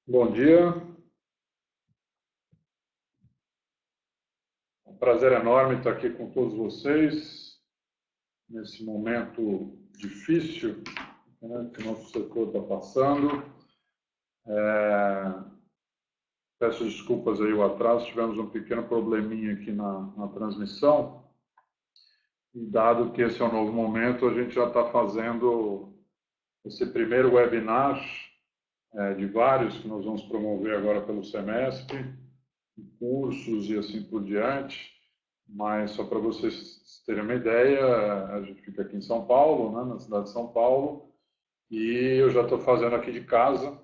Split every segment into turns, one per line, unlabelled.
Bom dia, é um prazer enorme estar aqui com todos vocês nesse momento difícil, né, que o nosso setor está passando. Peço desculpas aí o atraso, tivemos um pequeno probleminha aqui na transmissão e dado que esse é um novo momento, a gente já está fazendo esse primeiro webinar de vários que nós vamos promover agora pelo semestre, cursos e assim por diante. Mas só para vocês terem uma ideia, a gente fica aqui em São Paulo, né, na cidade de São Paulo, e eu já estou fazendo aqui de casa,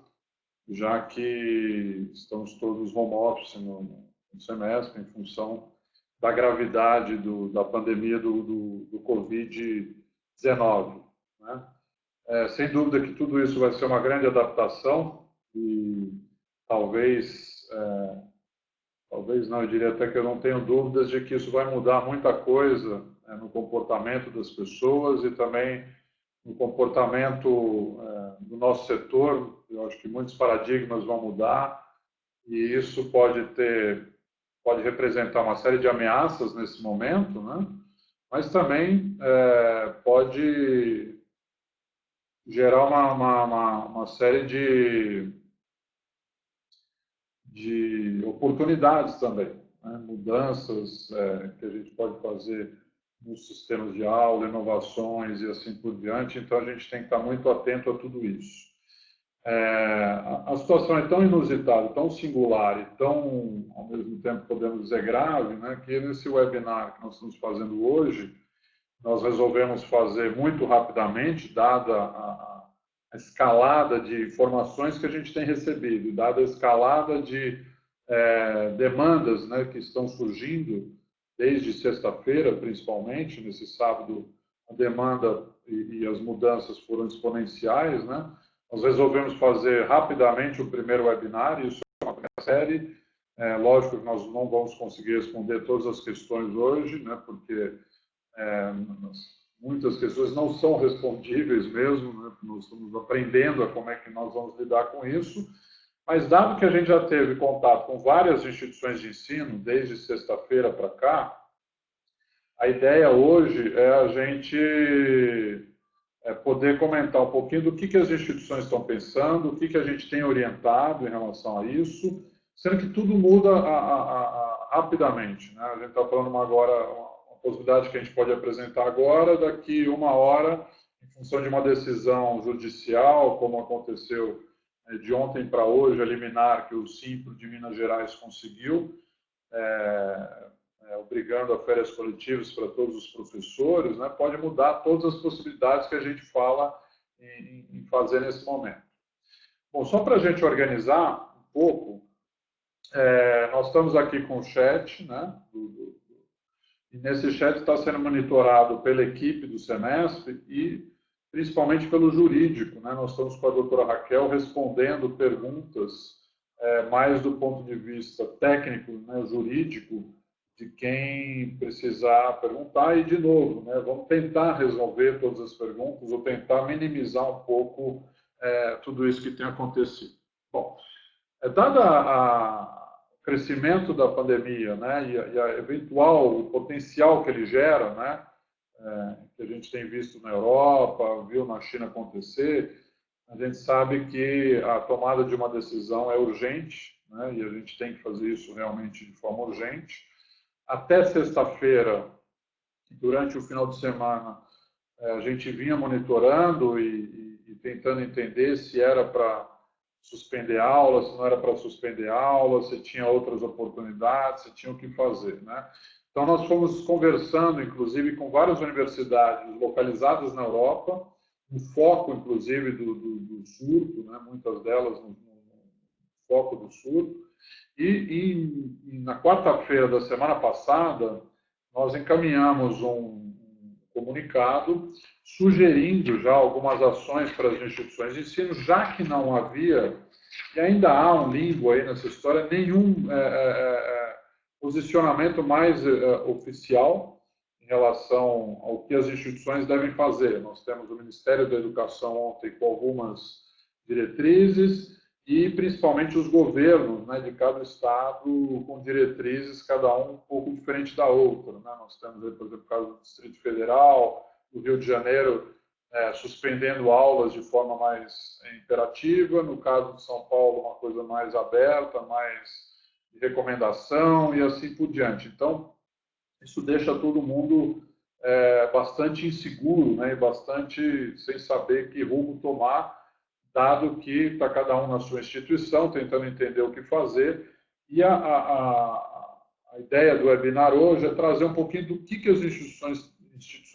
já que estamos todos home office no semestre, em função da gravidade da pandemia do Covid-19. Né? Sem dúvida que tudo isso vai ser uma grande adaptação e talvez não, eu diria até que eu não tenho dúvidas de que isso vai mudar muita coisa no comportamento das pessoas e também no comportamento do nosso setor. Eu acho que muitos paradigmas vão mudar e isso pode representar uma série de ameaças nesse momento, né? Mas também pode gerar uma série de oportunidades também, né? Mudanças que a gente pode fazer nos sistemas de aula, inovações e assim por diante. Então, a gente tem que estar muito atento a tudo isso. A situação é tão inusitada, tão singular e tão, ao mesmo tempo, podemos dizer grave, né, que nesse webinar que nós estamos fazendo hoje, nós resolvemos fazer muito rapidamente, dada a escalada de informações que a gente tem recebido, dada a escalada de demandas, né, que estão surgindo desde sexta-feira, principalmente, nesse sábado, a demanda e as mudanças foram exponenciais, né? Nós resolvemos fazer rapidamente o primeiro webinar, isso é uma série. Lógico que nós não vamos conseguir responder todas as questões hoje, né, porque muitas questões não são respondíveis mesmo, né? Nós estamos aprendendo a como é que nós vamos lidar com isso, mas dado que a gente já teve contato com várias instituições de ensino, desde sexta-feira para cá, a ideia hoje é a gente poder comentar um pouquinho do que as instituições estão pensando, o que a gente tem orientado em relação a isso, sendo que tudo muda rapidamente, né? A gente está falando agora uma possibilidade que a gente pode apresentar agora, daqui uma hora, em função de uma decisão judicial, como aconteceu de ontem para hoje, a liminar que o Simpro de Minas Gerais conseguiu, obrigando a férias coletivas para todos os professores, né, pode mudar todas as possibilidades que a gente fala em fazer nesse momento. Bom, só para a gente organizar um pouco, nós estamos aqui com o chat, né, e nesse chat está sendo monitorado pela equipe do semestre e principalmente pelo jurídico, né? Nós estamos com a doutora Raquel respondendo perguntas mais do ponto de vista técnico, né, jurídico, de quem precisar perguntar. E, de novo, né, vamos tentar resolver todas as perguntas ou tentar minimizar um pouco tudo isso que tem acontecido. Bom, dado o crescimento da pandemia, né, e a eventual o potencial que ele gera, né, que a gente tem visto na Europa, viu na China acontecer, a gente sabe que a tomada de uma decisão é urgente, né, e a gente tem que fazer isso realmente de forma urgente. Até sexta-feira, durante o final de semana, a gente vinha monitorando e tentando entender se era para suspender aula, se não era para suspender aula, se tinha outras oportunidades, se tinha o que fazer, né? Então, nós fomos conversando, inclusive, com várias universidades localizadas na Europa, um foco, inclusive, do surto, né? Muitas delas no foco do surto. E na quarta-feira da semana passada, nós encaminhamos um comunicado sugerindo já algumas ações para as instituições de ensino, já que não havia, e ainda há um limbo aí nessa história, nenhum posicionamento mais oficial em relação ao que as instituições devem fazer. Nós temos o Ministério da Educação ontem com algumas diretrizes e principalmente os governos, né, de cada estado com diretrizes, cada um pouco diferente da outra. Né? Nós temos, aí, por exemplo, o caso do Distrito Federal, do Rio de Janeiro, suspendendo aulas de forma mais imperativa, no caso de São Paulo, uma coisa mais aberta, mais de recomendação e assim por diante. Então, isso deixa todo mundo bastante inseguro, né, e bastante sem saber que rumo tomar, dado que está cada um na sua instituição, tentando entender o que fazer. E a ideia do webinar hoje é trazer um pouquinho do que as instituições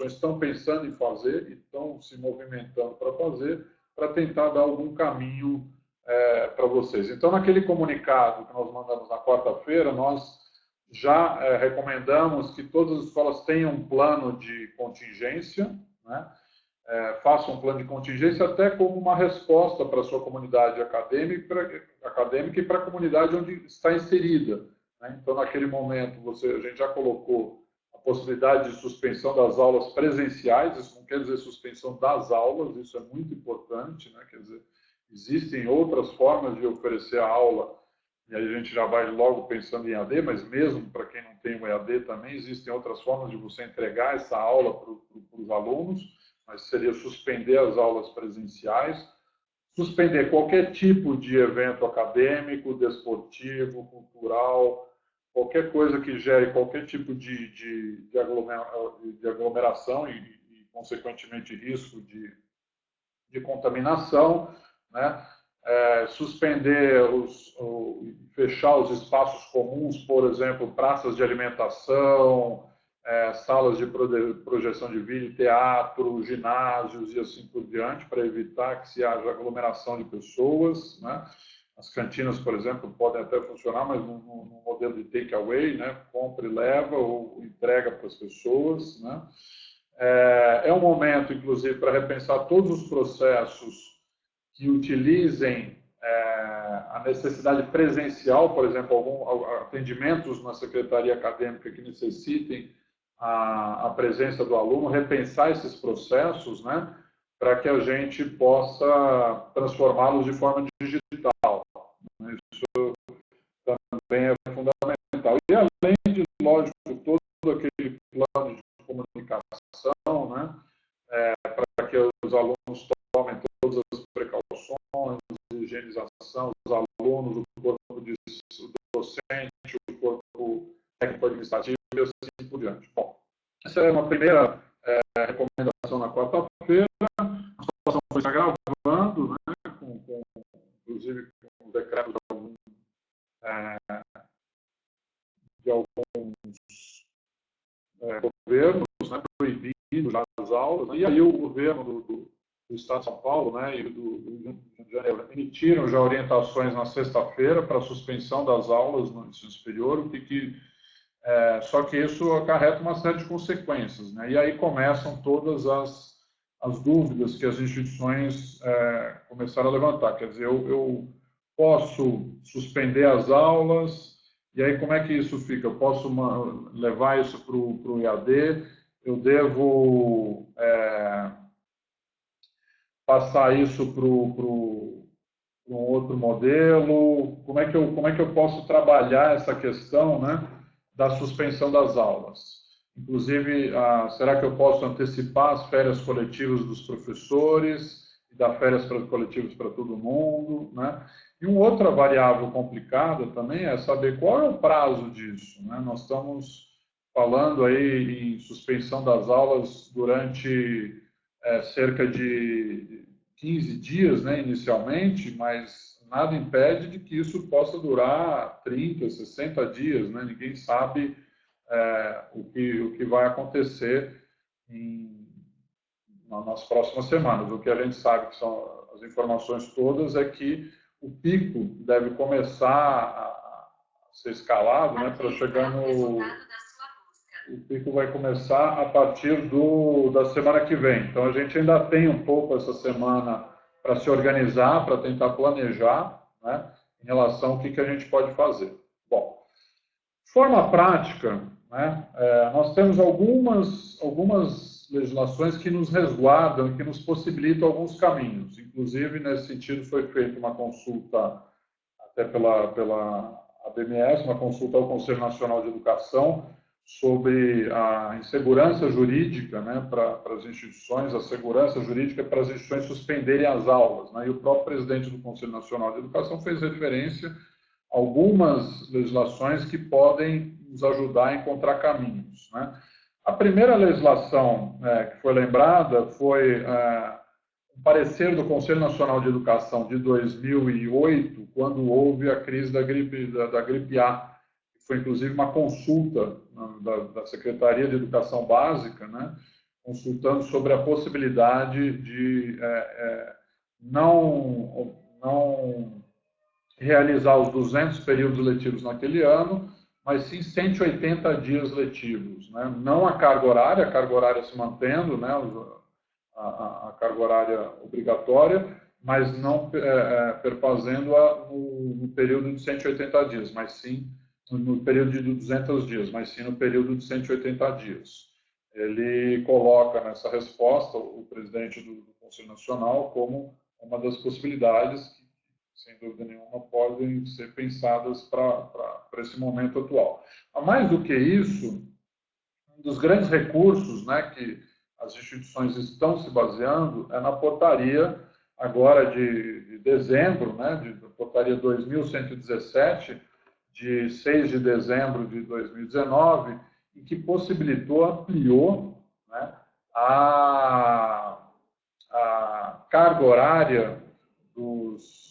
estão pensando em fazer e estão se movimentando para fazer, para tentar dar algum caminho para vocês. Então, naquele comunicado que nós mandamos na quarta-feira, nós já recomendamos que todas as escolas tenham um plano de contingência, né? Façam um plano de contingência até como uma resposta para a sua comunidade acadêmica e para a comunidade onde está inserida. Né? Então, naquele momento, a gente já colocou a possibilidade de suspensão das aulas presenciais, isso não quer dizer suspensão das aulas, isso é muito importante, né? Quer dizer, existem outras formas de oferecer a aula, e aí a gente já vai logo pensando em EAD, mas mesmo para quem não tem o EAD também, existem outras formas de você entregar essa aula para os alunos, mas seria suspender as aulas presenciais, suspender qualquer tipo de evento acadêmico, desportivo, cultural, qualquer coisa que gere qualquer tipo de aglomeração e, consequentemente, risco de contaminação, né? Suspender fechar os espaços comuns, por exemplo, praças de alimentação, salas de projeção de vídeo, teatro, ginásios e assim por diante, para evitar que se haja aglomeração de pessoas, né? As cantinas, por exemplo, podem até funcionar, mas no modelo de take-away, né? Compra e leva ou entrega para as pessoas, né? É um momento, inclusive, para repensar todos os processos que utilizem a necessidade presencial, por exemplo, atendimentos na secretaria acadêmica que necessitem a presença do aluno, repensar esses processos, né, para que a gente possa transformá-los de forma digital. Isso também é fundamental. E além de, lógico, todo aquele plano de comunicação, né, para que os alunos tomem todas as precauções, higienização, os alunos, o corpo docente, o corpo técnico-administrativo e assim por diante. Bom, essa é uma primeira recomendação na quarta-feira. A situação foi se agravando, né, inclusive com o decreto de alguns governos, né, proibindo já as aulas, né, e aí o governo do Estado de São Paulo, né, e do Rio de Janeiro emitiram já orientações na sexta-feira para a suspensão das aulas no ensino superior, só que isso acarreta uma série de consequências, né, e aí começam todas as dúvidas que as instituições começaram a levantar. Quer dizer, eu posso suspender as aulas, e aí como é que isso fica? Eu posso levar isso para o EAD? Eu devo passar isso para um outro modelo? Como é que eu posso trabalhar essa questão, né, da suspensão das aulas? Inclusive, será que eu posso antecipar as férias coletivas dos professores e dar férias coletivas para todo mundo, né? E uma outra variável complicada também é saber qual é o prazo disso, né? Nós estamos falando aí em suspensão das aulas durante cerca de 15 dias, né, inicialmente, mas nada impede de que isso possa durar 30, 60 dias, né? Ninguém sabe o que vai acontecer nas próximas semanas. O que a gente sabe, que são as informações todas, é que o pico deve começar a ser escalado, né, para chegar no... O pico vai começar a partir da semana que vem. Então, a gente ainda tem um pouco essa semana para se organizar, para tentar planejar, né, em relação ao que a gente pode fazer. Bom, de forma prática, né, nós temos algumas legislações que nos resguardam, que nos possibilitam alguns caminhos. Inclusive, nesse sentido, foi feita uma consulta até pela ABMS, uma consulta ao Conselho Nacional de Educação sobre a insegurança jurídica, né, para as instituições, a segurança jurídica para as instituições suspenderem as aulas, né, e o próprio presidente do Conselho Nacional de Educação fez referência a algumas legislações que podem nos ajudar a encontrar caminhos, né. A primeira legislação que foi lembrada foi um parecer do Conselho Nacional de Educação de 2008, quando houve a crise da gripe A. Foi, inclusive, uma consulta da Secretaria de Educação Básica, né, consultando sobre a possibilidade de não realizar os 200 períodos letivos naquele ano, mas sim 180 dias letivos, né? Não a carga horária se mantendo, né, a carga horária obrigatória, mas não perfazendo-a no período de 180 dias, mas sim no período de 200 dias, mas sim no período de 180 dias. Ele coloca nessa resposta o presidente do Conselho Nacional como uma das possibilidades que, sem dúvida nenhuma, podem ser pensadas para esse momento atual. A mais do que isso, um dos grandes recursos, né, que as instituições estão se baseando é na portaria agora de dezembro, né, de portaria 2117, de 6 de dezembro de 2019, e que possibilitou, ampliou, né, a carga horária dos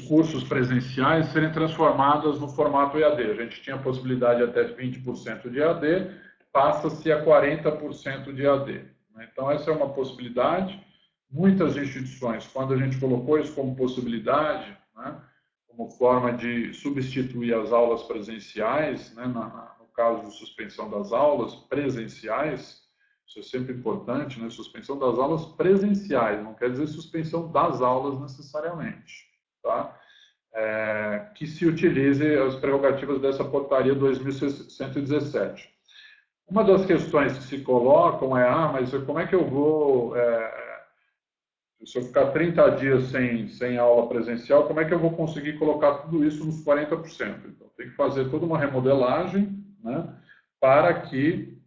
cursos presenciais serem transformadas no formato EAD. A gente tinha a possibilidade de até 20% de EAD, passa-se a 40% de EAD. Então, essa é uma possibilidade. Muitas instituições, quando a gente colocou isso como possibilidade, né, como forma de substituir as aulas presenciais, né, no caso de suspensão das aulas presenciais, isso é sempre importante, né, suspensão das aulas presenciais, não quer dizer suspensão das aulas necessariamente, tá? Que se utilize as prerrogativas dessa portaria 2117. Uma das questões que se colocam mas como é que eu vou... se eu ficar 30 dias sem aula presencial, como é que eu vou conseguir colocar tudo isso nos 40%? Então, tem que fazer toda uma remodelagem, né, para que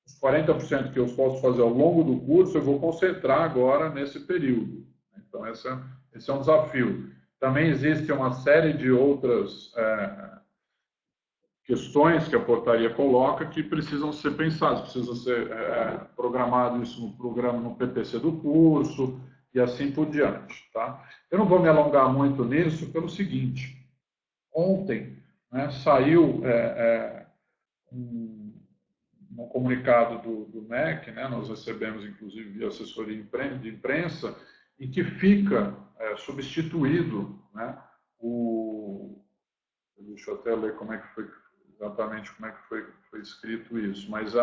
os 40% que eu posso fazer ao longo do curso, eu vou concentrar agora nesse período. Então, esse é um desafio. Também existe uma série de outras questões que a portaria coloca que precisam ser pensadas, precisa ser programado isso no programa, no PPC do curso, e assim por diante. Tá? Eu não vou me alongar muito nisso pelo seguinte, ontem, né, saiu um comunicado do MEC, né, nós recebemos inclusive via assessoria de imprensa, em que fica substituído, né, deixa eu até ler exatamente como é que foi escrito isso, mas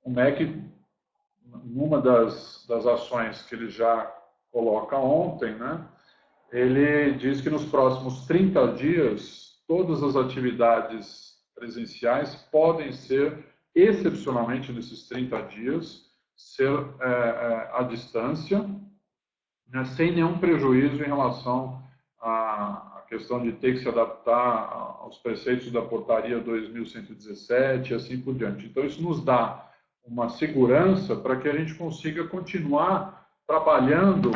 o MEC, numa das ações que ele já coloca ontem, né, ele diz que nos próximos 30 dias, todas as atividades presenciais podem ser, excepcionalmente nesses 30 dias, ser à distância, né, sem nenhum prejuízo em relação à questão de ter que se adaptar aos preceitos da portaria 2117 e assim por diante. Então, isso nos dá uma segurança para que a gente consiga continuar trabalhando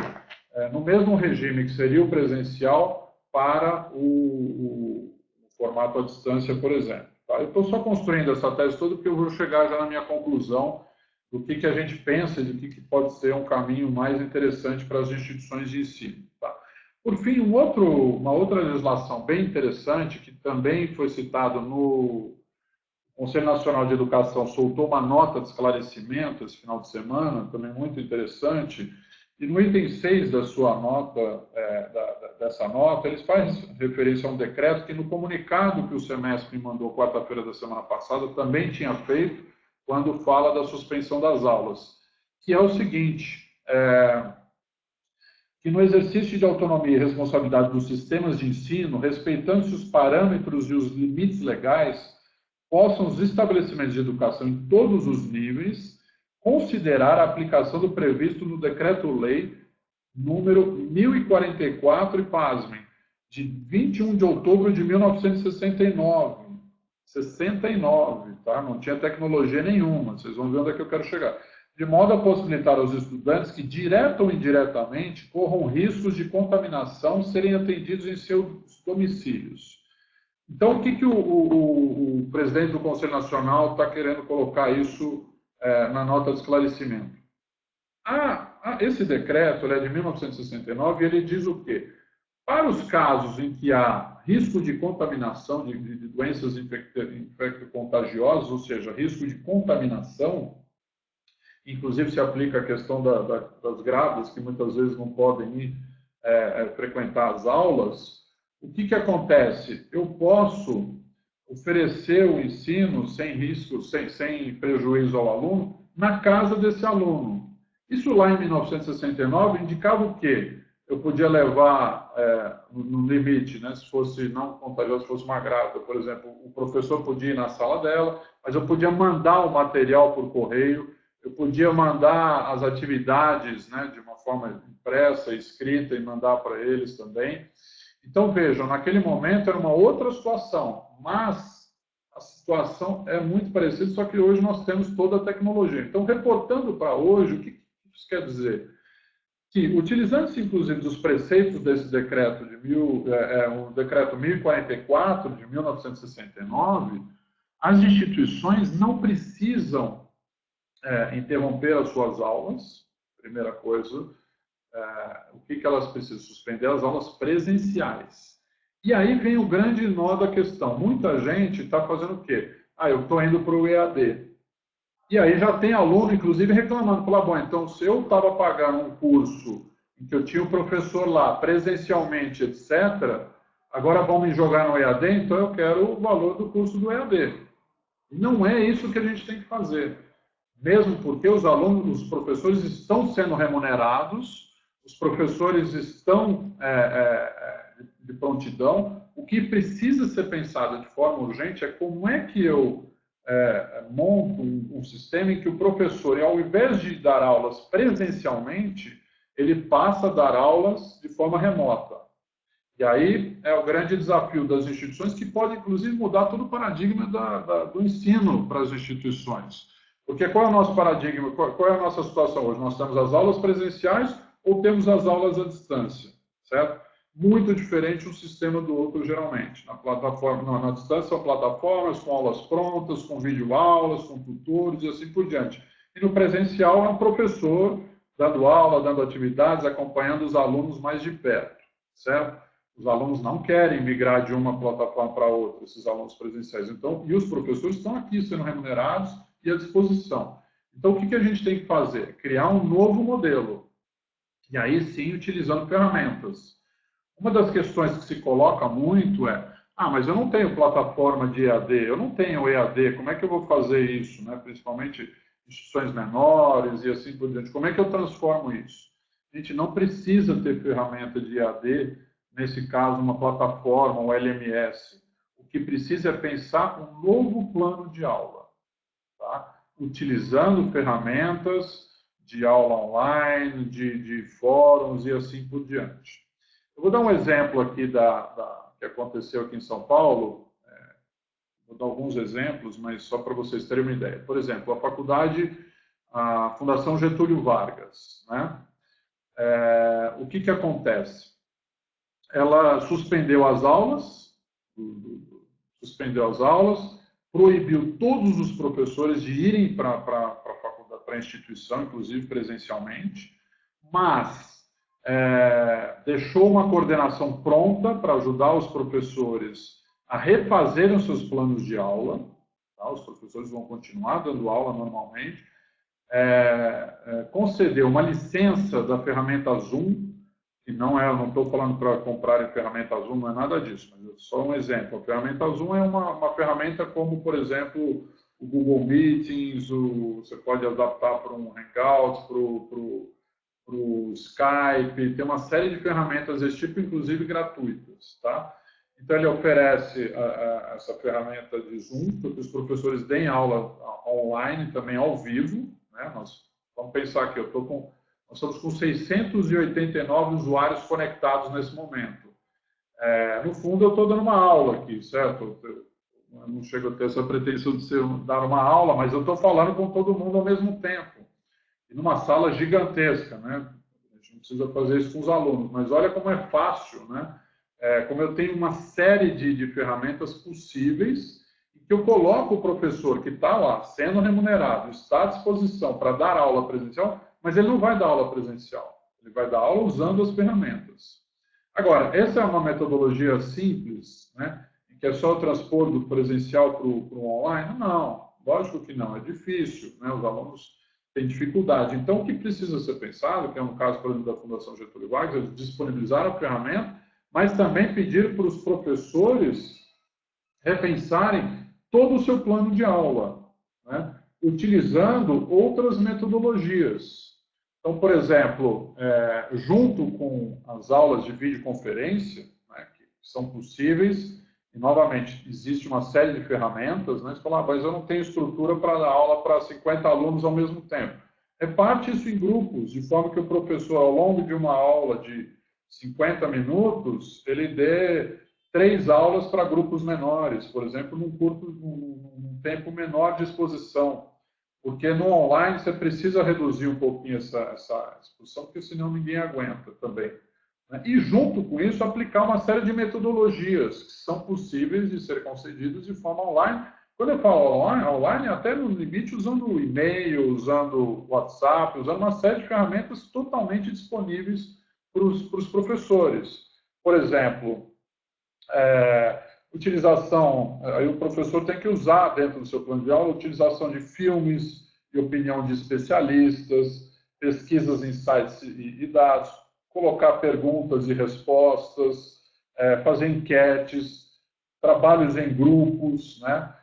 no mesmo regime que seria o presencial para o formato à distância, por exemplo. Tá? Eu estou só construindo essa tese toda porque eu vou chegar já na minha conclusão do que a gente pensa e do que pode ser um caminho mais interessante para as instituições de ensino. Tá? Por fim, uma outra legislação bem interessante, que também foi citado no Conselho Nacional de Educação, soltou uma nota de esclarecimento esse final de semana, também muito interessante, e no item 6 da sua nota, dessa nota, eles fazem referência a um decreto que no comunicado que o SEMESP mandou quarta-feira da semana passada também tinha feito, quando fala da suspensão das aulas, que é o seguinte, que no exercício de autonomia e responsabilidade dos sistemas de ensino, respeitando-se os parâmetros e os limites legais, possam os estabelecimentos de educação em todos os níveis considerar a aplicação do previsto no Decreto-Lei número 1044, e pasmem, de 21 de outubro de 1969. 69, tá? Não tinha tecnologia nenhuma, vocês vão ver onde é que eu quero chegar. De modo a possibilitar aos estudantes que, direta ou indiretamente, corram riscos de contaminação serem atendidos em seus domicílios. Então, o que o presidente do Conselho Nacional está querendo colocar isso na nota de esclarecimento? Esse decreto é de 1969 e ele diz o quê? Para os casos em que há risco de contaminação de doenças infecto-contagiosas, ou seja, risco de contaminação, inclusive se aplica a questão das grávidas, que muitas vezes não podem ir frequentar as aulas, o que acontece? Eu posso oferecer o ensino sem risco, sem prejuízo ao aluno, na casa desse aluno. Isso lá em 1969 indicava o quê? Eu podia levar, no limite, né, se fosse não contagioso, se fosse uma grávida, por exemplo, o professor podia ir na sala dela, mas eu podia mandar o material por correio, eu podia mandar as atividades, né, de uma forma impressa, escrita, e mandar para eles também. Então, vejam, naquele momento era uma outra situação, mas a situação é muito parecida, só que hoje nós temos toda a tecnologia. Então, reportando para hoje, o que isso quer dizer? Que, utilizando-se, inclusive, dos preceitos desse decreto, o decreto 1044, de 1969, as instituições não precisam interromper as suas aulas, primeira coisa. O que elas precisam? Suspender as aulas presenciais. E aí vem o grande nó da questão. Muita gente está fazendo o quê? Eu estou indo para o EAD. E aí já tem aluno, inclusive, reclamando. Falar, bom, então se eu estava pagando um curso em que eu tinha um professor lá, presencialmente, etc., agora vão me jogar no EAD, então eu quero o valor do curso do EAD. E não é isso que a gente tem que fazer. Mesmo porque os alunos, os professores estão sendo remunerados, os professores estão de prontidão. O que precisa ser pensado de forma urgente é como é que eu monto um sistema em que o professor, ao invés de dar aulas presencialmente, ele passa a dar aulas de forma remota. E aí é o grande desafio das instituições, que pode, inclusive, mudar todo o paradigma do ensino para as instituições. Porque qual é o nosso paradigma, qual é a nossa situação hoje? Nós temos as aulas presenciais ou temos as aulas à distância, certo? Muito diferente um sistema do outro, geralmente. Na distância são plataformas com aulas prontas, com videoaulas, com tutores e assim por diante. E no presencial é um professor dando aula, dando atividades, acompanhando os alunos mais de perto, certo? Os alunos não querem migrar de uma plataforma para outra, esses alunos presenciais. Então, e os professores estão aqui sendo remunerados e à disposição. Então, o que a gente tem que fazer? Criar um novo modelo. E aí sim, utilizando ferramentas. Uma das questões que se coloca muito é: mas eu não tenho plataforma de EAD, eu não tenho EAD, como é que eu vou fazer isso? Né? Principalmente instituições menores e assim por diante. Como é que eu transformo isso? A gente não precisa ter ferramenta de EAD, nesse caso, uma plataforma, um LMS. O que precisa é pensar um novo plano de aula, tá? Utilizando ferramentas de aula online, de fóruns e assim por diante. Eu vou dar um exemplo aqui que aconteceu aqui em São Paulo. Vou dar alguns exemplos, mas só para vocês terem uma ideia. Por exemplo, a Fundação Getúlio Vargas, né? O que acontece? Ela suspendeu as aulas, proibiu todos os professores de irem para a faculdade, para a instituição, inclusive presencialmente, mas deixou uma coordenação pronta para ajudar os professores a refazerem os seus planos de aula. Tá? Os professores vão continuar dando aula normalmente. Concedeu uma licença da ferramenta Zoom, que não estou falando para comprarem ferramenta Zoom, não é nada disso, mas é só um exemplo. A ferramenta Zoom é uma ferramenta como, por exemplo, o Google Meetings, você pode adaptar para um Hangouts, para o Skype, tem uma série de ferramentas desse tipo, inclusive gratuitas, tá? Então, ele oferece essa ferramenta de Zoom para que os professores deem aula online, também ao vivo, né? Vamos pensar aqui, nós estamos com 689 usuários conectados nesse momento. No fundo, eu estou dando uma aula aqui, certo? Eu não chego a ter essa pretensão de dar uma aula, mas eu estou falando com todo mundo ao mesmo tempo. E numa sala gigantesca, né? A gente não precisa fazer isso com os alunos, mas olha como é fácil, né? Como eu tenho uma série de ferramentas possíveis e que eu coloco o professor que está lá, sendo remunerado, está à disposição para dar aula presencial, mas ele não vai dar aula presencial. Ele vai dar aula usando as ferramentas. Agora, essa é uma metodologia simples, né? Que é só transpor do presencial para o online? Não, lógico que não, é difícil, né? Os alunos têm dificuldade. Então, o que precisa ser pensado, que é um caso, por exemplo, da Fundação Getúlio Vargas, eles disponibilizaram a ferramenta, mas também pedir para os professores repensarem todo o seu plano de aula, né? Utilizando outras metodologias. Então, por exemplo, junto com as aulas de videoconferência, né, que são possíveis, e novamente, existe uma série de ferramentas, né? Você fala, mas eu não tenho estrutura para dar aula para 50 alunos ao mesmo tempo. Reparte isso em grupos, de forma que o professor, ao longo de uma aula de 50 minutos, ele dê 3 aulas para grupos menores, por exemplo, num tempo menor de exposição. Porque no online você precisa reduzir um pouquinho essa exposição, porque senão ninguém aguenta também. E junto com isso, aplicar uma série de metodologias que são possíveis de ser concedidas de forma online. Quando eu falo online, até no limite usando e-mail, usando WhatsApp, usando uma série de ferramentas totalmente disponíveis para os professores. Por exemplo, utilização, aí o professor tem que usar dentro do seu plano de aula, utilização de filmes, de opinião de especialistas, pesquisas em sites e dados, colocar perguntas e respostas, fazer enquetes, trabalhos em grupos, né?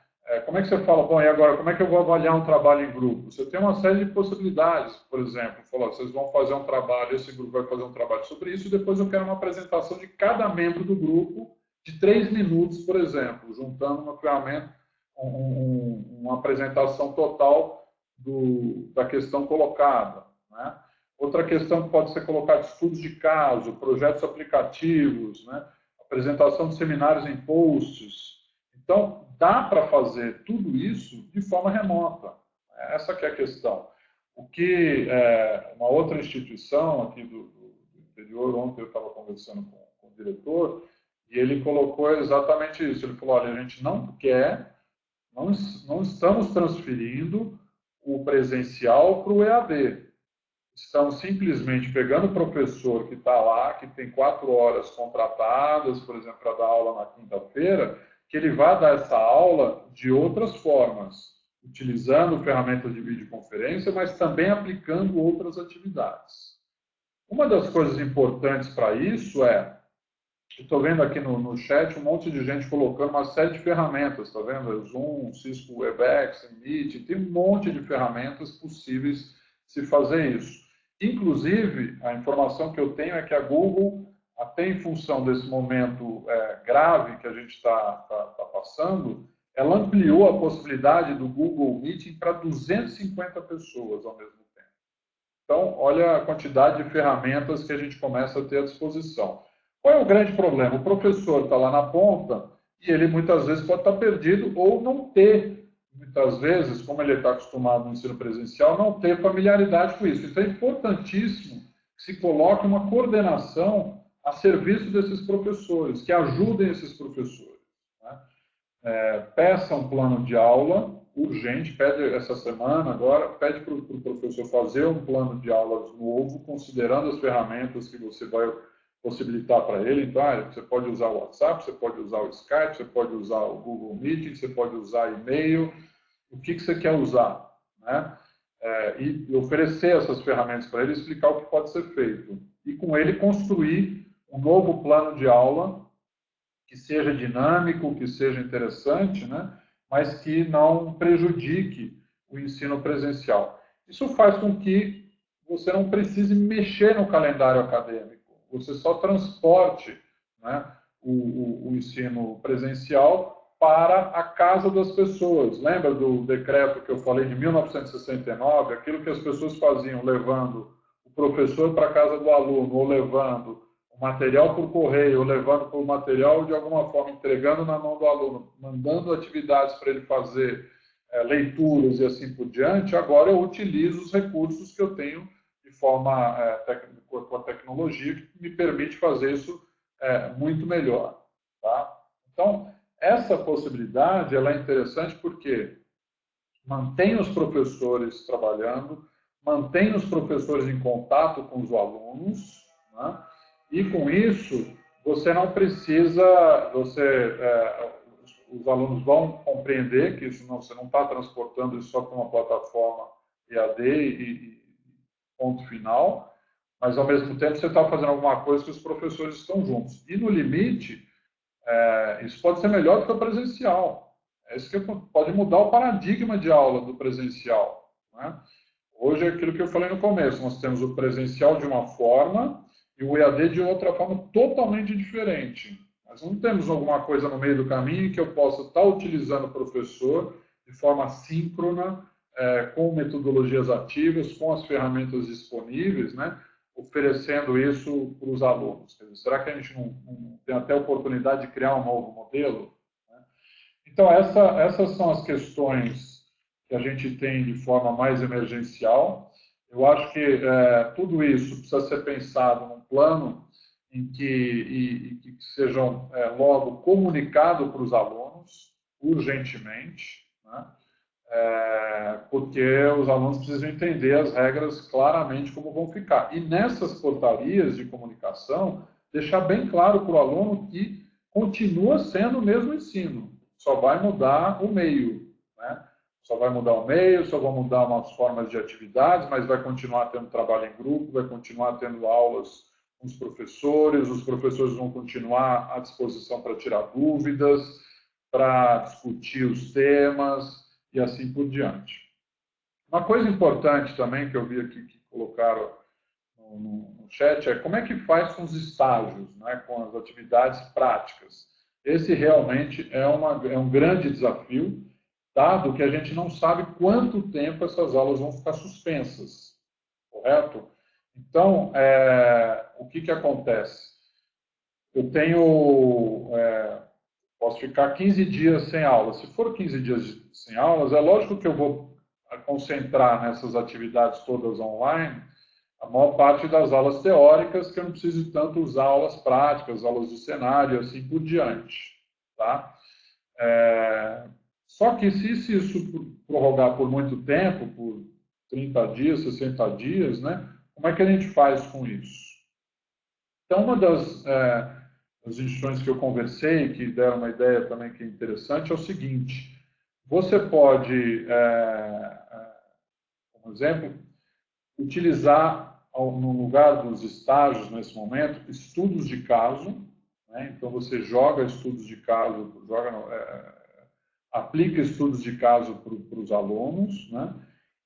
Como é que você fala, bom, e agora, como é que eu vou avaliar um trabalho em grupo? Você tem uma série de possibilidades, por exemplo, falar, vocês vão fazer um trabalho, esse grupo vai fazer um trabalho sobre isso, e depois eu quero uma apresentação de cada membro do grupo, de 3 minutos, por exemplo, juntando uma ferramenta, uma apresentação total da questão colocada, né? Outra questão que pode ser colocada, estudos de caso, projetos aplicativos, né? Apresentação de seminários em posts. Então, dá para fazer tudo isso de forma remota. Essa que é a questão. O que uma outra instituição aqui do interior, ontem eu estava conversando com o diretor, e ele colocou exatamente isso. Ele falou, olha, a gente não estamos transferindo o presencial para o EAD. Estamos simplesmente pegando o professor que está lá, que tem 4 horas contratadas, por exemplo, para dar aula na quinta-feira, que ele vai dar essa aula de outras formas, utilizando ferramentas de videoconferência, mas também aplicando outras atividades. Uma das coisas importantes para isso estou vendo aqui no chat um monte de gente colocando uma série de ferramentas, está vendo? Zoom, Cisco Webex, Meet, tem um monte de ferramentas possíveis de se fazer isso. Inclusive, a informação que eu tenho é que a Google, até em função desse momento grave que a gente está passando, ela ampliou a possibilidade do Google Meeting para 250 pessoas ao mesmo tempo. Então, olha a quantidade de ferramentas que a gente começa a ter à disposição. Qual é o grande problema? O professor está lá na ponta e ele muitas vezes pode estar perdido ou não ter, muitas vezes, como ele está acostumado no ensino presencial, não ter familiaridade com isso. Então é importantíssimo que se coloque uma coordenação a serviço desses professores, que ajudem esses professores, né? Peça um plano de aula urgente, pede essa semana agora, pede para o professor fazer um plano de aulas novo, considerando as ferramentas que você vai possibilitar para ele. Então, você pode usar o WhatsApp, você pode usar o Skype, você pode usar o Google Meet, você pode usar e-mail, o que você quer usar, né? E oferecer essas ferramentas para ele, explicar o que pode ser feito. E com ele construir um novo plano de aula que seja dinâmico, que seja interessante, né? Mas que não prejudique o ensino presencial. Isso faz com que você não precise mexer no calendário acadêmico. Você só transporte, né, o ensino presencial para a casa das pessoas. Lembra do decreto que eu falei de 1969? Aquilo que as pessoas faziam, levando o professor para a casa do aluno, ou levando o material por correio, ou levando por material de alguma forma, entregando na mão do aluno, mandando atividades para ele fazer, leituras e assim por diante. Agora eu utilizo os recursos que eu tenho de forma, com a tecnologia, que me permite fazer isso muito melhor. Tá? Então, essa possibilidade ela é interessante porque mantém os professores trabalhando, mantém os professores em contato com os alunos, né? E com isso você não precisa, os alunos vão compreender que isso você não está transportando isso só para uma plataforma EAD e ponto final, mas ao mesmo tempo você está fazendo alguma coisa que os professores estão juntos. E no limite, isso pode ser melhor do que o presencial. Isso que pode mudar o paradigma de aula do presencial, né? Hoje é aquilo que eu falei no começo, nós temos o presencial de uma forma e o EAD de outra forma totalmente diferente. Nós não temos alguma coisa no meio do caminho que eu possa estar utilizando o professor de forma síncrona, com metodologias ativas, com as ferramentas disponíveis, né? Oferecendo isso para os alunos. Quer dizer, será que a gente não tem até a oportunidade de criar um novo modelo? Então, essas são as questões que a gente tem de forma mais emergencial. Eu acho que tudo isso precisa ser pensado num plano em que sejam logo comunicado para os alunos, urgentemente, né? Porque os alunos precisam entender as regras claramente como vão ficar. E nessas portarias de comunicação, deixar bem claro para o aluno que continua sendo o mesmo ensino, só vai mudar o meio, né? Só vai mudar o meio, só vão mudar umas formas de atividades, mas vai continuar tendo trabalho em grupo, vai continuar tendo aulas com os professores vão continuar à disposição para tirar dúvidas, para discutir os temas e assim por diante. Uma coisa importante também que eu vi aqui que colocaram no chat é como é que faz com os estágios, né, com as atividades práticas. Esse realmente é um grande desafio, dado que a gente não sabe quanto tempo essas aulas vão ficar suspensas, correto? Então, o que acontece? Eu posso ficar 15 dias sem aulas. Se for 15 dias sem aulas, é lógico que eu vou concentrar nessas atividades todas online a maior parte das aulas teóricas, que eu não preciso tanto usar aulas práticas, aulas de cenário, assim por diante. Tá? Só que se isso prorrogar por muito tempo, por 30 dias, 60 dias, né, como é que a gente faz com isso? Então, uma das instituições que eu conversei, que deram uma ideia também que é interessante, é o seguinte: você pode, como exemplo, utilizar, no lugar dos estágios, nesse momento, estudos de caso, né? Então, você joga estudos de caso, aplica estudos de caso para os alunos, né?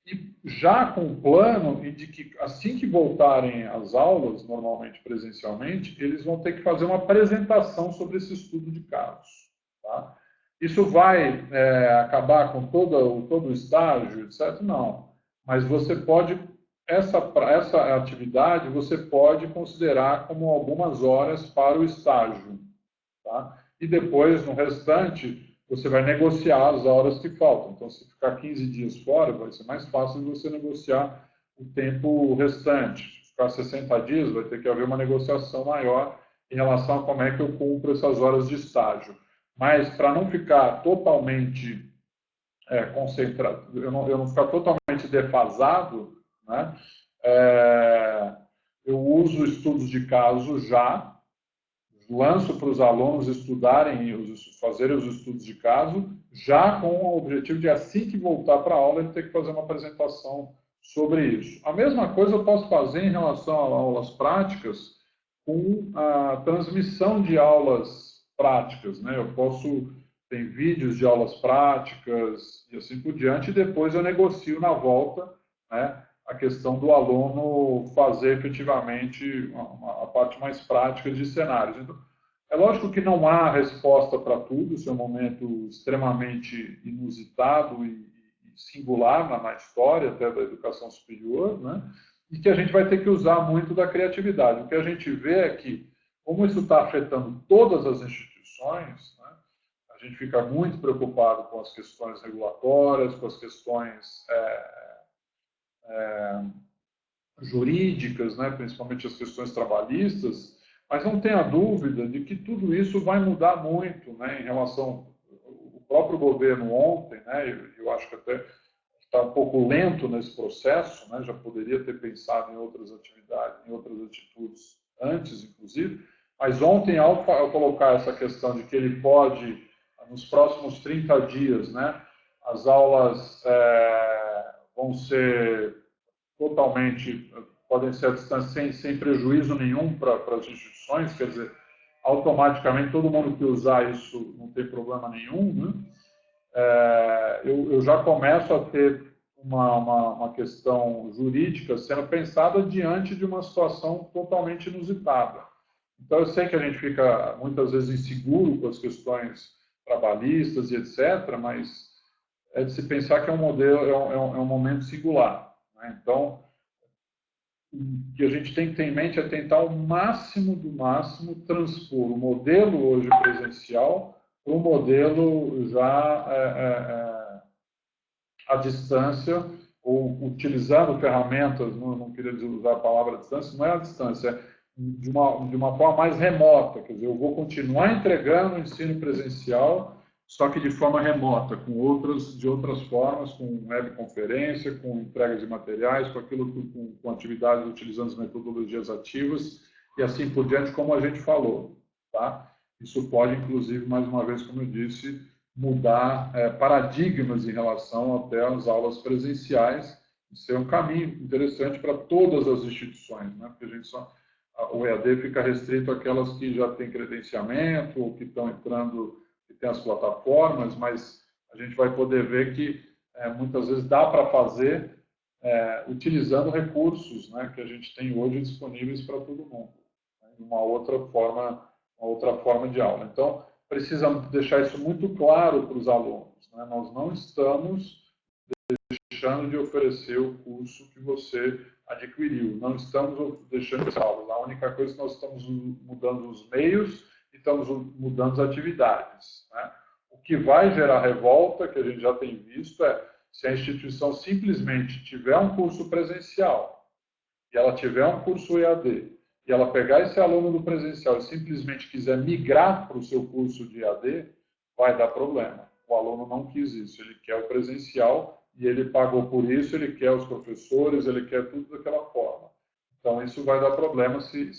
E já com o plano de que, assim que voltarem às aulas, normalmente presencialmente, eles vão ter que fazer uma apresentação sobre esse estudo de casos. Tá? Isso vai acabar com todo o estágio, etc? Não. Mas você pode, essa atividade, você pode considerar como algumas horas para o estágio. Tá? E depois, no restante, você vai negociar as horas que faltam. Então, se ficar 15 dias fora, vai ser mais fácil de você negociar o tempo restante. Se ficar 60 dias, vai ter que haver uma negociação maior em relação a como é que eu cumpro essas horas de estágio. Mas, para não ficar totalmente concentrado, eu não ficar totalmente defasado, né, eu uso estudos de caso já, lanço para os alunos estudarem, fazerem os estudos de caso, já com o objetivo de, assim que voltar para a aula, ele ter que fazer uma apresentação sobre isso. A mesma coisa eu posso fazer em relação a aulas práticas, com a transmissão de aulas práticas, né? Eu posso ter vídeos de aulas práticas e assim por diante, e depois eu negocio na volta, né, a questão do aluno fazer efetivamente a parte mais prática de cenários. Então, É lógico que não há resposta para tudo, isso é um momento extremamente inusitado e singular na história até da educação superior, né? E que a gente vai ter que usar muito da criatividade. O que a gente vê é que, como isso está afetando todas as instituições, né, a gente fica muito preocupado com as questões regulatórias, com as questões jurídicas, né, principalmente as questões trabalhistas, mas não tenha dúvida de que tudo isso vai mudar muito, né, em relação ao próprio governo ontem, né, eu acho que até está um pouco lento nesse processo, né, já poderia ter pensado em outras atividades, em outras atitudes antes, inclusive, mas ontem, ao colocar essa questão de que ele pode, nos próximos 30 dias, né, as aulas vão ser totalmente, podem ser à distância sem prejuízo nenhum para as instituições, quer dizer, automaticamente todo mundo que usar isso não tem problema nenhum, né? Eu já começo a ter uma questão jurídica sendo pensada diante de uma situação totalmente inusitada. Então, eu sei que a gente fica muitas vezes inseguro com as questões trabalhistas e etc., mas é de se pensar que é um modelo, é um momento singular, né? Então, o que a gente tem que ter em mente é tentar o máximo do máximo transpor o modelo hoje presencial para o modelo já à distância, ou utilizando ferramentas, não queria usar a palavra distância, não é a distância, é de uma forma mais remota, quer dizer, eu vou continuar entregando o ensino presencial, só que de forma remota, de outras formas, com webconferência, com entrega de materiais, com atividades utilizando as metodologias ativas e assim por diante, como a gente falou, tá? Isso pode, inclusive, mais uma vez, como eu disse, mudar paradigmas em relação até às aulas presenciais, ser um caminho interessante para todas as instituições, né? Porque o EAD fica restrito àquelas que já têm credenciamento ou que estão entrando, que têm as plataformas, mas a gente vai poder ver que muitas vezes dá para fazer utilizando recursos, né, que a gente tem hoje disponíveis para todo mundo, né, uma outra forma de aula. Então, precisa deixar isso muito claro para os alunos, né? Nós não estamos deixando de oferecer o curso que você adquiriu, não estamos deixando de aulas. A única coisa é que nós estamos mudando os meios e estamos mudando as atividades, né? O que vai gerar revolta, que a gente já tem visto, é se a instituição simplesmente tiver um curso presencial e ela tiver um curso EAD, e ela pegar esse aluno do presencial e simplesmente quiser migrar para o seu curso de EAD, vai dar problema. O aluno não quis isso, ele quer o presencial e ele pagou por isso, ele quer os professores, ele quer tudo daquela forma. Então, isso vai dar problema se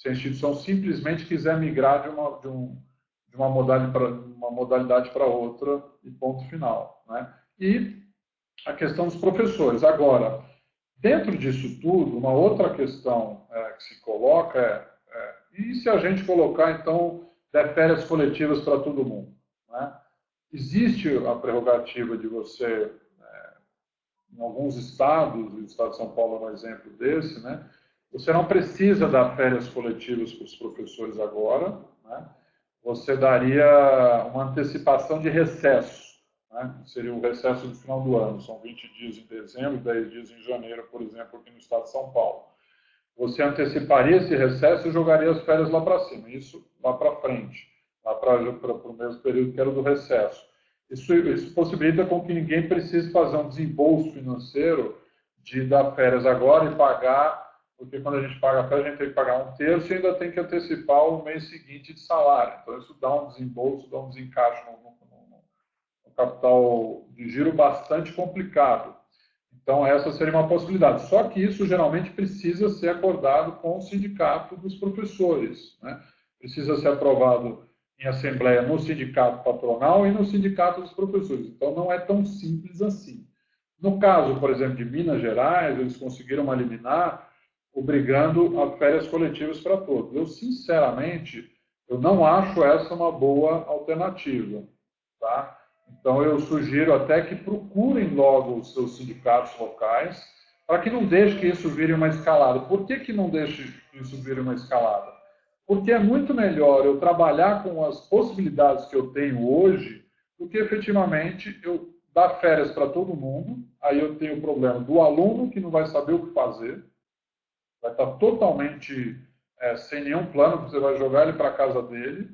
a instituição simplesmente quiser migrar de uma modalidade para outra e ponto final, né? E a questão dos professores. Agora, dentro disso tudo, uma outra questão que se coloca e se a gente colocar, então, férias coletivas para todo mundo, né? Existe a prerrogativa de você, em alguns estados, o estado de São Paulo é um exemplo desse, né? Você não precisa dar férias coletivas para os professores agora, né? Você daria uma antecipação de recesso, né? Seria o recesso do final do ano, são 20 dias em dezembro, 10 dias em janeiro, por exemplo, aqui no estado de São Paulo. Você anteciparia esse recesso e jogaria as férias lá para cima, isso lá para frente, lá para o mesmo período que era do recesso. Isso possibilita com que ninguém precise fazer um desembolso financeiro de dar férias agora e pagar, porque quando a gente paga férias, a gente tem que pagar um terço e ainda tem que antecipar o mês seguinte de salário. Então, isso dá um desembolso, dá um desencaixe no capital de giro bastante complicado. Então, essa seria uma possibilidade. Só que isso geralmente precisa ser acordado com o sindicato dos professores, né? Precisa ser aprovado em assembleia no sindicato patronal e no sindicato dos professores. Então, não é tão simples assim. No caso, por exemplo, de Minas Gerais, eles conseguiram uma liminar obrigando a férias coletivas para todos. Eu, sinceramente, eu não acho essa uma boa alternativa, tá? Então, eu sugiro até que procurem logo os seus sindicatos locais, para que não deixe que isso vire uma escalada. Por que não deixe que isso vire uma escalada? Porque é muito melhor eu trabalhar com as possibilidades que eu tenho hoje do que efetivamente eu dar férias para todo mundo. Aí eu tenho o problema do aluno que não vai saber o que fazer, vai estar totalmente sem nenhum plano, você vai jogar ele para a casa dele.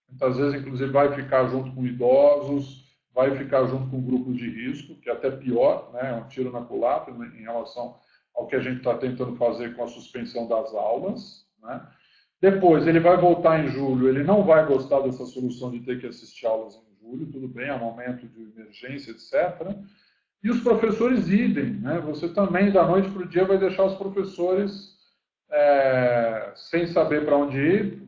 Muitas vezes, inclusive, vai ficar junto com idosos, vai ficar junto com grupos de risco, que é até pior, né? É um tiro na culatra em relação ao que a gente está tentando fazer com a suspensão das aulas, né? Depois, ele vai voltar em julho, ele não vai gostar dessa solução de ter que assistir aulas em julho, tudo bem, é um momento de emergência, etc. E os professores idem, né? Você também, da noite para o dia, vai deixar os professores sem saber para onde ir,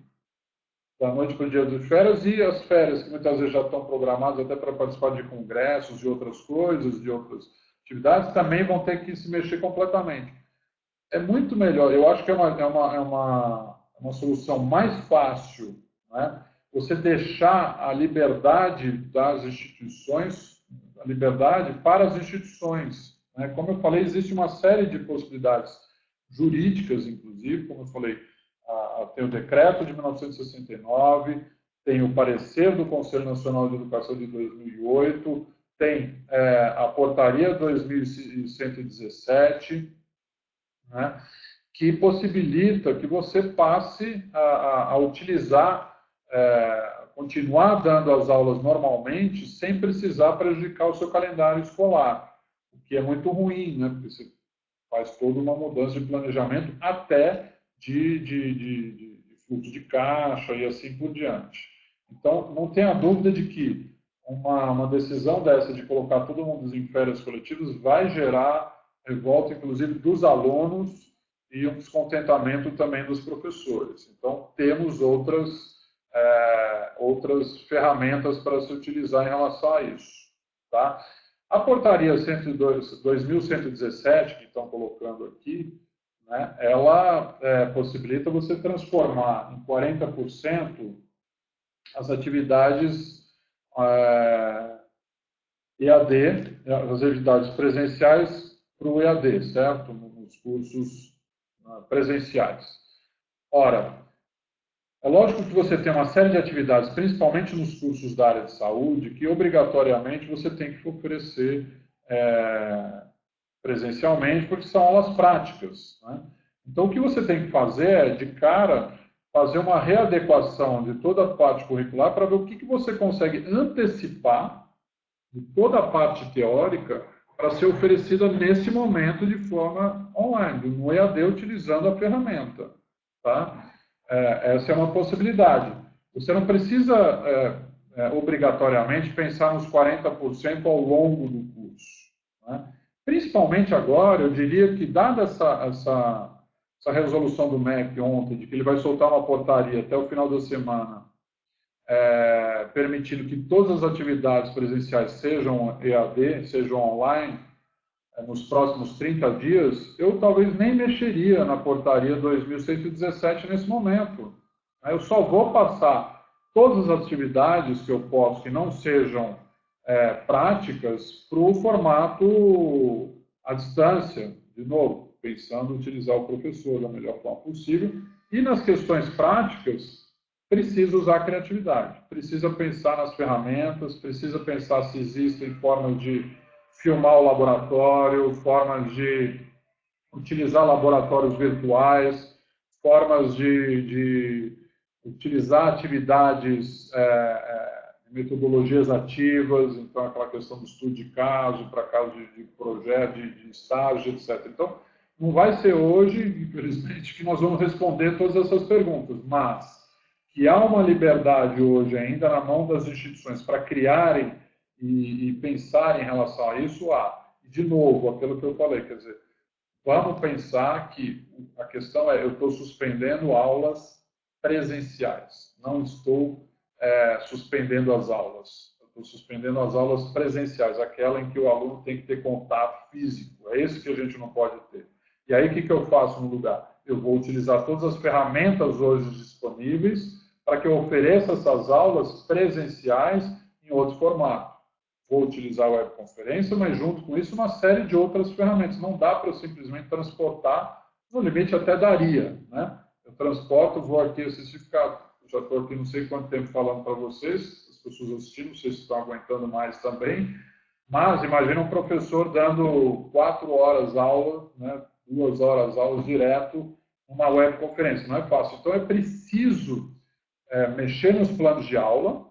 da noite para o dia de férias, e as férias, que muitas vezes já estão programadas até para participar de congressos, de outras coisas, de outras atividades, também vão ter que se mexer completamente. É muito melhor, eu acho que é uma solução mais fácil, né? Você deixar a liberdade das instituições, a liberdade para as instituições, né? Como eu falei, existe uma série de possibilidades jurídicas, inclusive, como eu falei, tem o decreto de 1969, tem o parecer do Conselho Nacional de Educação de 2008, tem a portaria 2117, né, que possibilita que você passe a utilizar, continuar dando as aulas normalmente, sem precisar prejudicar o seu calendário escolar, o que é muito ruim, né, porque você faz toda uma mudança de planejamento, até de fluxo de caixa e assim por diante. Então, não tenha dúvida de que uma decisão dessa de colocar todo mundo em férias coletivas vai gerar revolta, inclusive, dos alunos e um descontentamento também dos professores. Então, temos outras ferramentas para se utilizar em relação a isso. Tá? A portaria 2117, que estão colocando aqui, né, ela possibilita você transformar em 40% as atividades EAD, as atividades presenciais para o EAD, certo? Nos cursos presenciais. Ora, é lógico que você tem uma série de atividades, principalmente nos cursos da área de saúde, que obrigatoriamente você tem que oferecer presencialmente, porque são aulas práticas, né? Então, o que você tem que fazer é, de cara, fazer uma readequação de toda a parte curricular para ver o que você consegue antecipar de toda a parte teórica para ser oferecida nesse momento de forma online, no EAD, utilizando a ferramenta. Tá? Essa é uma possibilidade. Você não precisa, obrigatoriamente, pensar nos 40% ao longo do curso. Né? Principalmente agora, eu diria que, dada essa resolução do MEC ontem, de que ele vai soltar uma portaria até o final da semana, permitindo que todas as atividades presenciais sejam EAD, sejam online, nos próximos 30 dias, eu talvez nem mexeria na portaria 2117 nesse momento. Eu só vou passar todas as atividades que eu posso, que não sejam práticas, para o formato à distância, de novo, pensando em utilizar o professor da melhor forma possível. E nas questões práticas, precisa usar a criatividade, precisa pensar nas ferramentas, precisa pensar se existem formas de filmar o laboratório, formas de utilizar laboratórios virtuais, formas de utilizar atividades, metodologias ativas, então aquela questão do estudo de caso, para caso de projeto, de estágio, etc. Então, não vai ser hoje, infelizmente, que nós vamos responder todas essas perguntas, mas que há uma liberdade hoje ainda na mão das instituições para criarem e pensarem em relação a isso, há. De novo, aquilo que eu falei, quer dizer, vamos pensar que a questão é, eu estou suspendendo aulas presenciais, não estou suspendendo as aulas, eu estou suspendendo as aulas presenciais, aquela em que o aluno tem que ter contato físico, é esse que a gente não pode ter. E aí, o que eu faço no lugar? Eu vou utilizar todas as ferramentas hoje disponíveis para que eu ofereça essas aulas presenciais em outro formato. Vou utilizar a webconferência, mas junto com isso uma série de outras ferramentas. Não dá para eu simplesmente transportar, no limite até daria, né? Eu transporto, vou aqui assistir, já estou aqui não sei quanto tempo falando para vocês, as pessoas assistindo, não sei se estão aguentando mais também, mas imagina um professor dando 4 horas aula, né, 2 horas aula direto, numa webconferência, não é fácil. Então é preciso mexer nos planos de aula,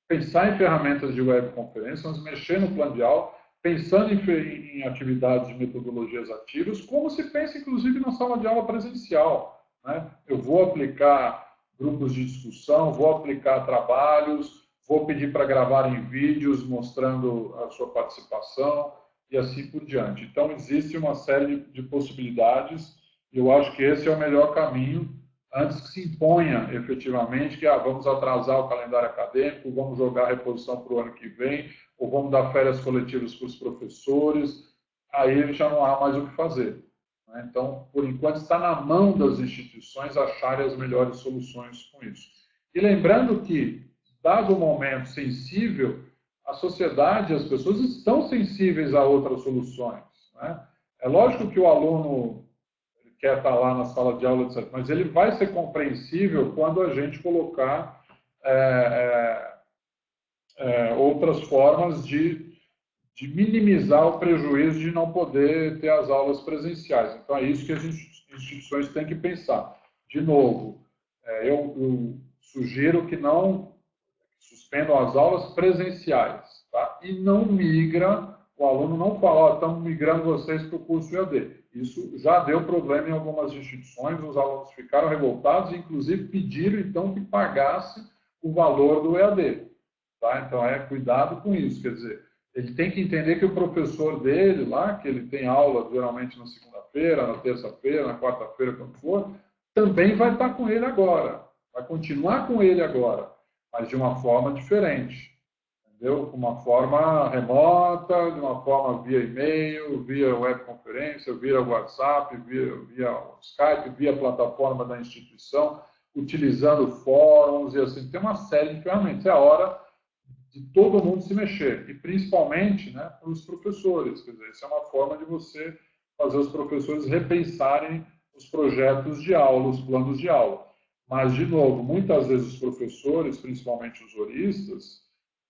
pensar em ferramentas de webconferência, mas mexer no plano de aula, pensando em atividades de metodologias ativas, como se pensa, inclusive, na sala de aula presencial. Né? Eu vou aplicar grupos de discussão, vou aplicar trabalhos, vou pedir para gravar em vídeos mostrando a sua participação e assim por diante. Então, existe uma série de possibilidades e eu acho que esse é o melhor caminho antes que se imponha efetivamente que vamos atrasar o calendário acadêmico, vamos jogar a reposição para o ano que vem, ou vamos dar férias coletivas para os professores, aí já não há mais o que fazer. Né? Então, por enquanto, está na mão das instituições acharem as melhores soluções com isso. E lembrando que, dado o momento sensível, a sociedade, as pessoas estão sensíveis a outras soluções. Né? É lógico que o aluno quer estar lá na sala de aula, etc. Mas ele vai ser compreensível quando a gente colocar outras formas de minimizar o prejuízo de não poder ter as aulas presenciais. Então, é isso que as instituições têm que pensar. De novo, eu sugiro que não suspendam as aulas presenciais, tá? E não migra, o aluno não fala, estamos migrando vocês para o curso EAD. Isso já deu problema em algumas instituições, os alunos ficaram revoltados e, inclusive, pediram, então, que pagasse o valor do EAD. Tá? Então, cuidado com isso. Quer dizer, ele tem que entender que o professor dele lá, que ele tem aula geralmente na segunda-feira, na terça-feira, na quarta-feira, quando for, também vai estar com ele agora. Vai continuar com ele agora, mas de uma forma diferente. Entendeu? De uma forma remota, de uma forma via e-mail, via webconferência, via WhatsApp, via Skype, via plataforma da instituição, utilizando fóruns e assim. Tem uma série de ferramentas. É a hora de todo mundo se mexer, e principalmente, né, para os professores. Quer dizer, isso é uma forma de você fazer os professores repensarem os projetos de aula, os planos de aula. Mas, de novo, muitas vezes os professores, principalmente os horistas,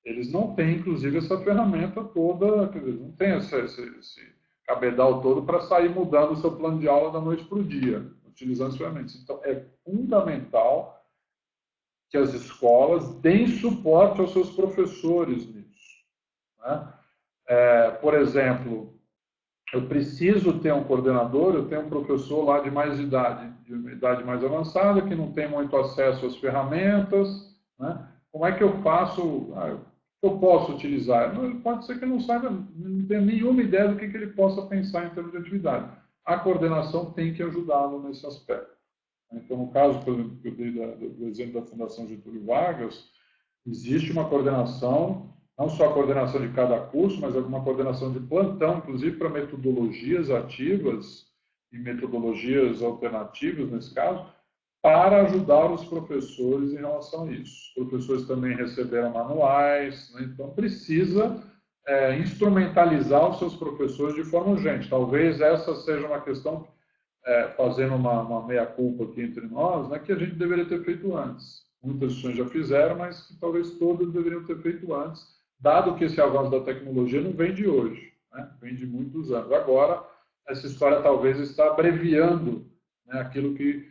eles não têm, inclusive, essa ferramenta toda, quer dizer, não tem esse cabedal todo para sair mudando o seu plano de aula da noite para o dia, utilizando as ferramentas. Então, é fundamental que as escolas deem suporte aos seus professores nisso. Né? Por exemplo, eu preciso ter um coordenador, eu tenho um professor lá de mais idade, de uma idade mais avançada, que não tem muito acesso às ferramentas, né? Como é que eu faço, eu posso utilizar? Pode ser que ele não saiba, não tenha nenhuma ideia do que ele possa pensar em termos de atividade. A coordenação tem que ajudá-lo nesse aspecto. Então, no caso, por exemplo, que eu dei do exemplo da Fundação Getúlio Vargas, existe uma coordenação, não só a coordenação de cada curso, mas uma coordenação de plantão, inclusive para metodologias ativas e metodologias alternativas, nesse caso, para ajudar os professores em relação a isso. Os professores também receberam manuais, né? Então precisa instrumentalizar os seus professores de forma urgente. Talvez essa seja uma questão, fazendo uma meia-culpa aqui entre nós, né, que a gente deveria ter feito antes. Muitas instituições já fizeram, mas que talvez todas deveriam ter feito antes, dado que esse avanço da tecnologia não vem de hoje, né, vem de muitos anos. Agora, essa história talvez está abreviando, né, aquilo que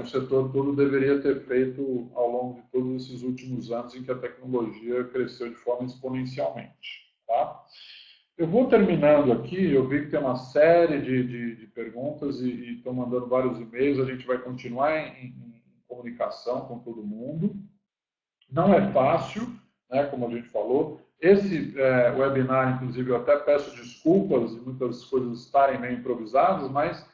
o setor todo deveria ter feito ao longo de todos esses últimos anos em que a tecnologia cresceu de forma exponencialmente. Tá? Eu vou terminando aqui, eu vi que tem uma série de perguntas e estão mandando vários e-mails, a gente vai continuar em comunicação com todo mundo. Não é fácil, né, como a gente falou. Esse webinar, inclusive, eu até peço desculpas de muitas coisas estarem meio improvisadas, mas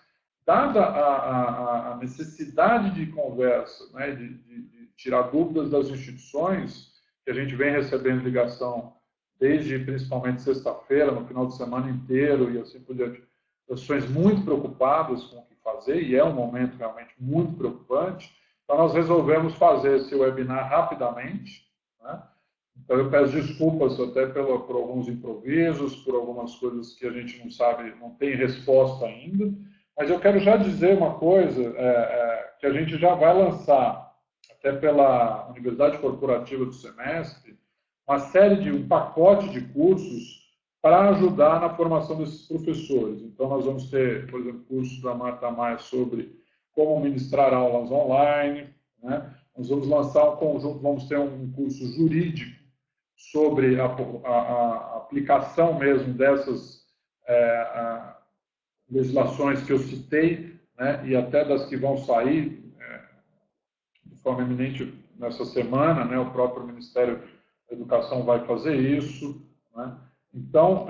dada a necessidade de conversa, né, de tirar dúvidas das instituições, que a gente vem recebendo ligação desde principalmente sexta-feira, no final de semana inteiro e assim por diante, pessoas muito preocupadas com o que fazer, e é um momento realmente muito preocupante. Então, nós resolvemos fazer esse webinar rapidamente, né? Então, eu peço desculpas até por alguns improvisos, por algumas coisas que a gente não sabe, não tem resposta ainda, Mas eu quero já dizer uma coisa que a gente já vai lançar, até pela Universidade Corporativa do Semestre, uma série de um pacote de cursos para ajudar na formação desses professores. Então, nós vamos ter, por exemplo, curso da Marta Maia sobre como ministrar aulas online, né? Nós vamos lançar um conjunto, vamos ter um curso jurídico sobre a aplicação mesmo dessas legislações que eu citei, né? E até das que vão sair de forma eminente nessa semana, né? O próprio Ministério da Educação vai fazer isso, né? Então,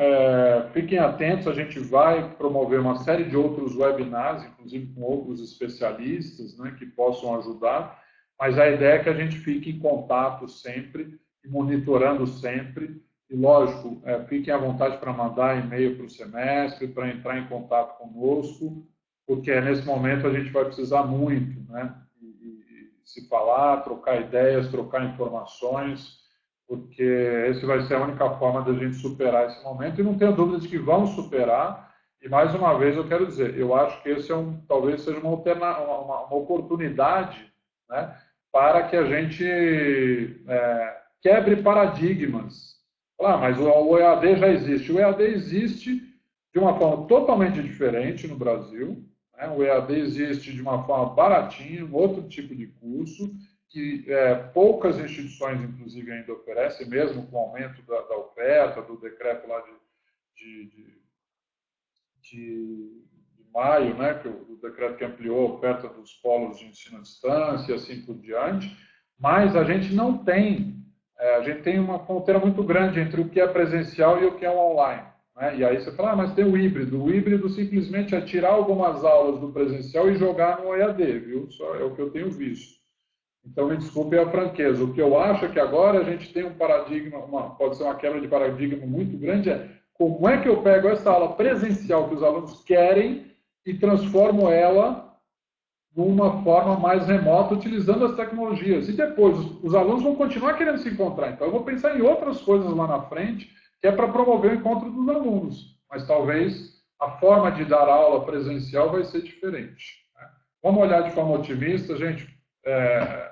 fiquem atentos, a gente vai promover uma série de outros webinars, inclusive com outros especialistas, né, que possam ajudar, mas a ideia é que a gente fique em contato sempre, monitorando sempre, e lógico, fiquem à vontade para mandar e-mail para o semestre, para entrar em contato conosco, porque nesse momento a gente vai precisar muito, né, e se falar, trocar ideias, trocar informações, porque esse vai ser a única forma da gente superar esse momento, e não tenho dúvida de que vamos superar, e mais uma vez eu quero dizer, eu acho que esse talvez seja uma oportunidade, né, para que a gente quebre paradigmas. Mas o EAD já existe. O EAD existe de uma forma totalmente diferente no Brasil, né? O EAD existe de uma forma baratinha, um outro tipo de curso, que poucas instituições, inclusive, ainda oferecem, mesmo com o aumento da oferta, do decreto lá de maio, né, o decreto que ampliou a oferta dos polos de ensino à distância e assim por diante, mas a gente não tem, a gente tem uma fronteira muito grande entre o que é presencial e o que é online. Né? E aí você fala, mas tem o híbrido. O híbrido simplesmente é tirar algumas aulas do presencial e jogar no EAD, viu? Só é o que eu tenho visto. Então, me desculpe a franqueza. O que eu acho é que agora a gente tem um paradigma, pode ser uma quebra de paradigma muito grande, como é que eu pego essa aula presencial que os alunos querem e transformo ela numa forma mais remota, utilizando as tecnologias. E depois, os alunos vão continuar querendo se encontrar. Então, eu vou pensar em outras coisas lá na frente, que é para promover o encontro dos alunos. Mas talvez a forma de dar aula presencial vai ser diferente. Né? Vamos olhar de forma otimista, gente.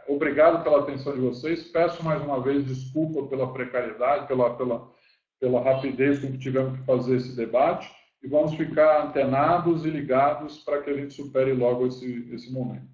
Obrigado pela atenção de vocês. Peço mais uma vez desculpa pela precariedade, pela rapidez com que tivemos que fazer esse debate, e vamos ficar antenados e ligados para que a gente supere logo esse momento.